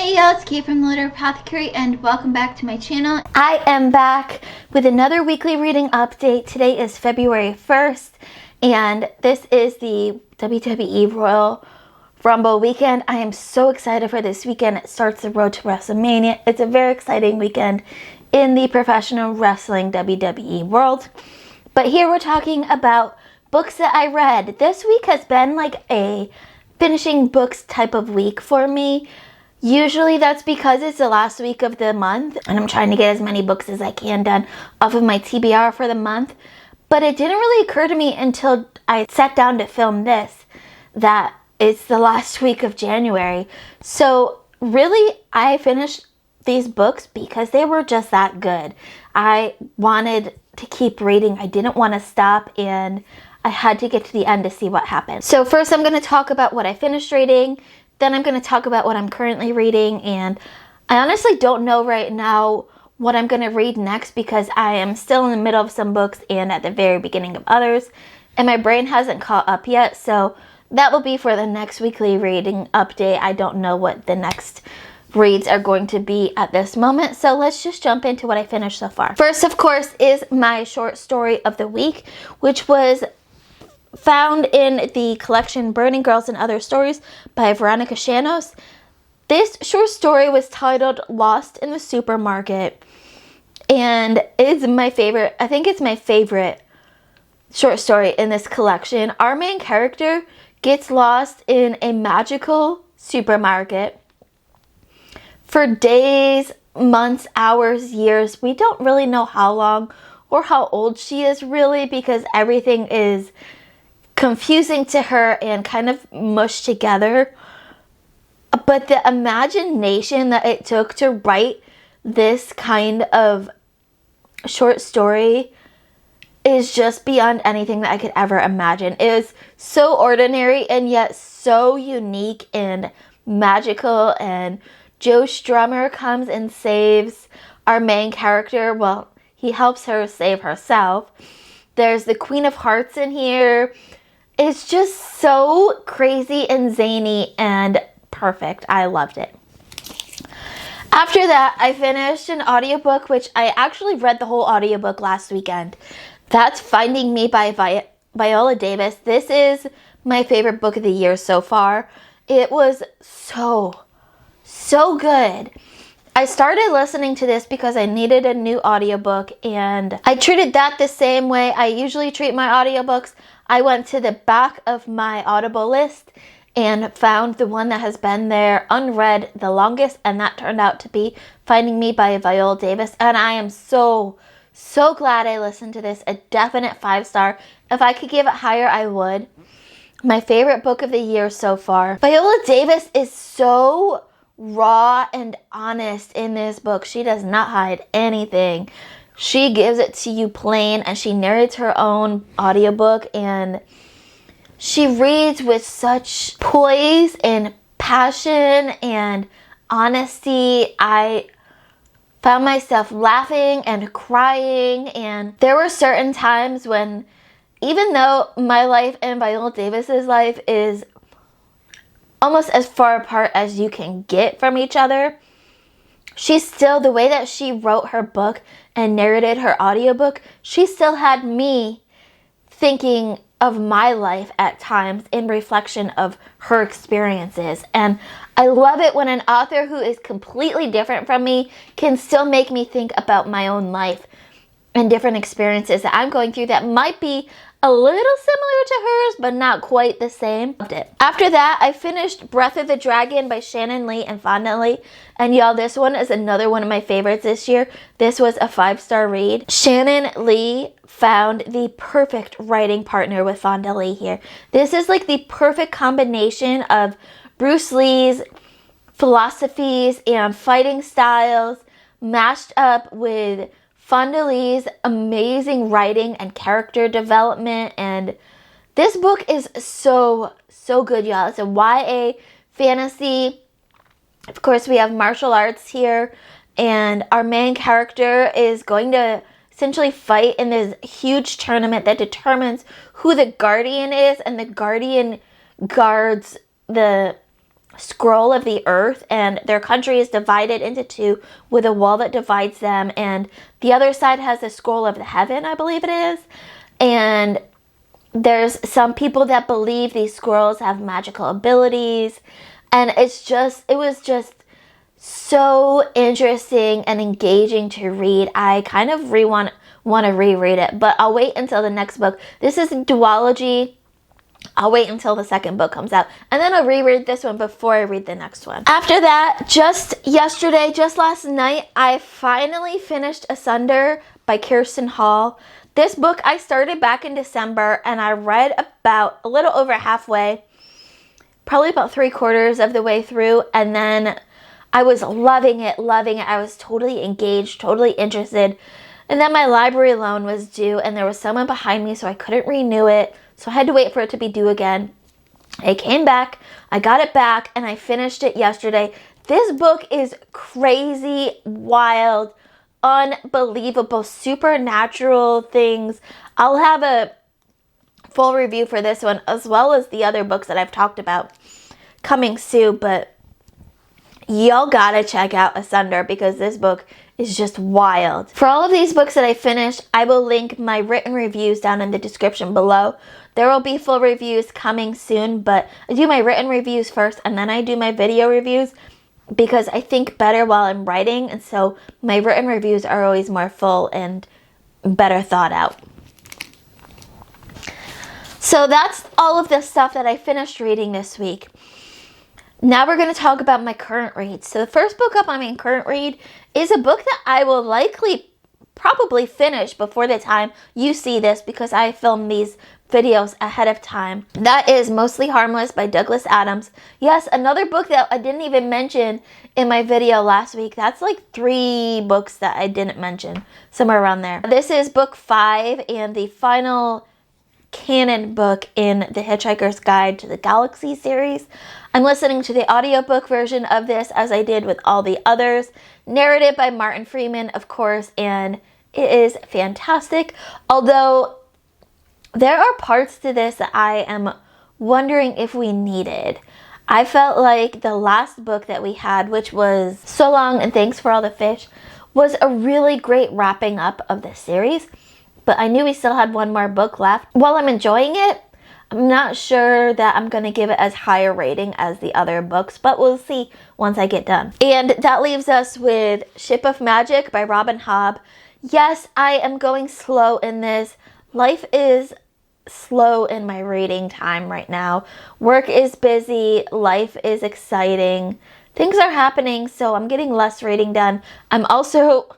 Hey y'all, it's Kate from the Apothecary and welcome back to my channel. I am back with another weekly reading update. Today is February 1st and this is the WWE Royal Rumble weekend. I am so excited for this weekend. It starts the road to WrestleMania. It's a very exciting weekend in the professional wrestling WWE world. But here we're talking about books that I read. This week has been like a finishing books type of week for me. Usually that's because it's the last week of the month and I'm trying to get as many books as I can done off of my TBR for the month. But it didn't really occur to me until I sat down to film this that it's the last week of January. So really I finished these books because they were just that good. I wanted to keep reading. I didn't want to stop and I had to get to the end to see what happened. So first I'm going to talk about what I finished reading. Then I'm going to talk about what I'm currently reading, and I honestly don't know right now what I'm going to read next because I am still in the middle of some books and at the very beginning of others, and my brain hasn't caught up yet, so that will be for the next weekly reading update. I don't know what the next reads are going to be at this moment, so let's just jump into what I finished so far. First, of course, is my short story of the week, which was found in the collection Burning Girls and Other Stories by Veronica Shanos. This short story was titled Lost in the Supermarket and is my favorite. I think it's my favorite short story in this collection. Our main character gets lost in a magical supermarket for days, months, hours, years. We don't really know how long or how old she is really because everything is confusing to her and kind of mushed together. But the imagination that it took to write this kind of short story is just beyond anything that I could ever imagine. It is so ordinary and yet so unique and magical, and Joe Strummer comes and saves our main character. Well, he helps her save herself. There's the Queen of Hearts in here. It's just so crazy and zany and perfect. I loved it. After that, I finished an audiobook, which I actually read the whole audiobook last weekend. That's Finding Me by Viola Davis. This is my favorite book of the year so far. It was so good. I started listening to this because I needed a new audiobook, and I treated that the same way I usually treat my audiobooks. I went to the back of my Audible list and found the one that has been there unread the longest, and that turned out to be Finding Me by Viola Davis. And I am so glad I listened to this. A definite 5-star. If I could give it higher, I would. My favorite book of the year so far. Viola Davis is so raw and honest in this book. She does not hide anything. She gives it to you plain, and she narrates her own audiobook, and she reads with such poise and passion and honesty. I found myself laughing and crying, and there were certain times when, even though my life and Viola Davis's life is almost as far apart as you can get from each other, she's still, the way that she wrote her book and narrated her audiobook, she still had me thinking of my life at times in reflection of her experiences. And I love it when an author who is completely different from me can still make me think about my own life and different experiences that I'm going through that might be a little similar to hers, but not quite the same. Loved it. After that, I finished Breath of the Dragon by Shannon Lee and Fonda Lee. And y'all, this one is another one of my favorites this year. This was a 5-star read. Shannon Lee found the perfect writing partner with Fonda Lee here. This is like the perfect combination of Bruce Lee's philosophies and fighting styles mashed up with Fonda Lee's amazing writing and character development, and this book is so good, y'all. It's a YA fantasy. Of course, we have martial arts here, and our main character is going to essentially fight in this huge tournament that determines who the Guardian is, and the Guardian guards the scroll of the earth, and their country is divided into two with a wall that divides them, and the other side has a scroll of the heaven, I believe it is. And there's some people that believe these scrolls have magical abilities, and it was just so interesting and engaging to read. I kind of want to reread it, but I'll wait until the next book. This is duology. I'll wait until the second book comes out, and then I'll reread this one before I read the next one. After that, just last night, I finally finished Asunder by Kirsten Hall. This book I started back in December, and I read about a little over halfway, probably about 3/4 of the way through, and then I was loving it. I was totally engaged, totally interested. And then my library loan was due, and there was someone behind me, so I couldn't renew it. So I had to wait for it to be due again. It came back, I got it back, and I finished it yesterday. This book is crazy, wild, unbelievable, supernatural things. I'll have a full review for this one, as well as the other books that I've talked about coming soon, but y'all gotta check out Asunder because this book is just wild. For all of these books that I finished, I will link my written reviews down in the description below. There will be full reviews coming soon, but I do my written reviews first and then I do my video reviews because I think better while I'm writing, and so my written reviews are always more full and better thought out. So that's all of the stuff that I finished reading this week. Now we're going to talk about my current read. So the first book up on my current read is a book that I will probably finish before the time you see this because I filmed these videos ahead of time. That is Mostly Harmless by Douglas Adams. Yes, another book that I didn't even mention in my video last week. That's like 3 books that I didn't mention, somewhere around there. This is book 5 and the final canon book in the Hitchhiker's Guide to the Galaxy series. I'm listening to the audiobook version of this as I did with all the others. Narrated by Martin Freeman, of course, and it is fantastic. Although there are parts to this that I am wondering if we needed. I felt like the last book that we had, which was So Long and Thanks for All the Fish, was a really great wrapping up of the series. But I knew we still had one more book left. While I'm enjoying it, I'm not sure that I'm going to give it as high a rating as the other books, but we'll see once I get done. And that leaves us with Ship of Magic by Robin Hobb. Yes, I am going slow in this. Life is slow in my reading time right now. Work is busy. Life is exciting. Things are happening, so I'm getting less reading done. I'm also,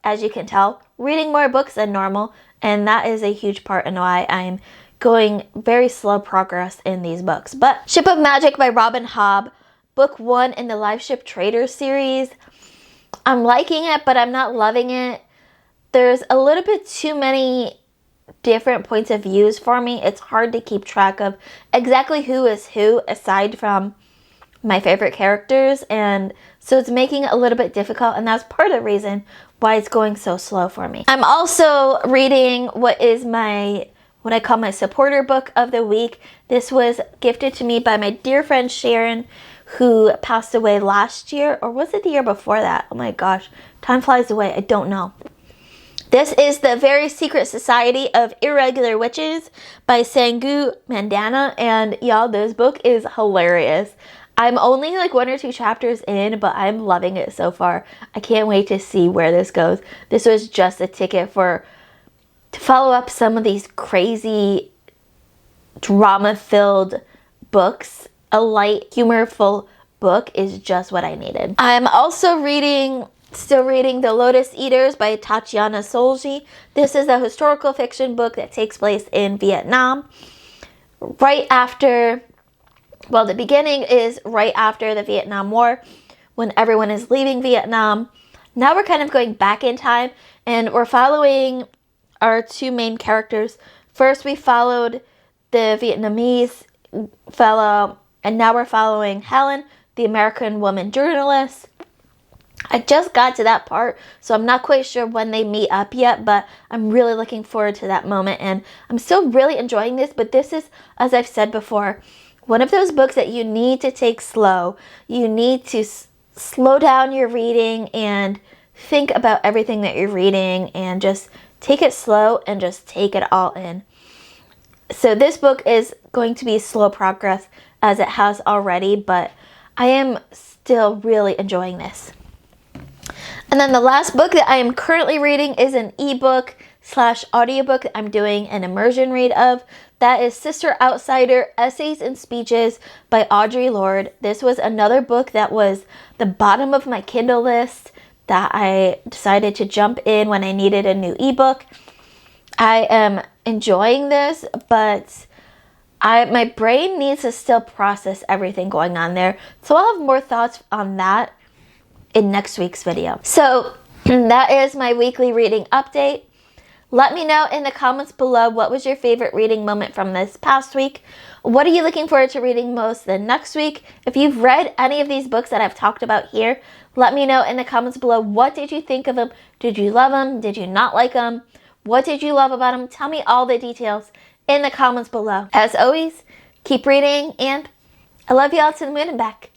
as you can tell, reading more books than normal, and that is a huge part in why I'm going very slow progress in these books. But Ship of Magic by Robin Hobb, book 1 in the Live Ship Traders series. I'm liking it, but I'm not loving it. There's a little bit too many different points of views for me. It's hard to keep track of exactly who is who aside from my favorite characters, and so it's making it a little bit difficult, and that's part of the reason why it's going so slow for me. I'm also reading what I call my supporter book of the week. This was gifted to me by my dear friend Sharon, who passed away last year, or was it the year before that? Oh my gosh, time flies away, I don't know. This is The Very Secret Society of Irregular Witches by Sangu Mandana, and y'all, this book is hilarious. I'm only like 1 or 2 chapters in, but I'm loving it so far. I can't wait to see where this goes. This was just a ticket to follow up some of these crazy drama-filled books. A light, humorful book is just what I needed. I'm also still reading The Lotus Eaters by Tatiana Solji. This is a historical fiction book that takes place in Vietnam. The beginning is right after the Vietnam War, when everyone is leaving Vietnam. Now we're kind of going back in time, and we're following our 2 main characters. First, we followed the Vietnamese fellow, and now we're following Helen, the American woman journalist. I just got to that part, so I'm not quite sure when they meet up yet, but I'm really looking forward to that moment, and I'm still really enjoying this, but this is, as I've said before, one of those books that you need to take slow. You need to slow down your reading and think about everything that you're reading and just take it slow and just take it all in. So this book is going to be slow progress as it has already, but I am still really enjoying this. And then the last book that I am currently reading is an ebook / audiobook that I'm doing an immersion read of. That is Sister Outsider, Essays and Speeches by Audre Lorde. This was another book that was the bottom of my Kindle list that I decided to jump in when I needed a new ebook. I am enjoying this, but my brain needs to still process everything going on there. So I'll have more thoughts on that in next week's video. So that is my weekly reading update. Let me know in the comments below, what was your favorite reading moment from this past week? What are you looking forward to reading most the next week? If you've read any of these books that I've talked about here, let me know in the comments below, what did you think of them? Did you love them? Did you not like them? What did you love about them? Tell me all the details in the comments below. As always, keep reading, and I love you all to the moon and back.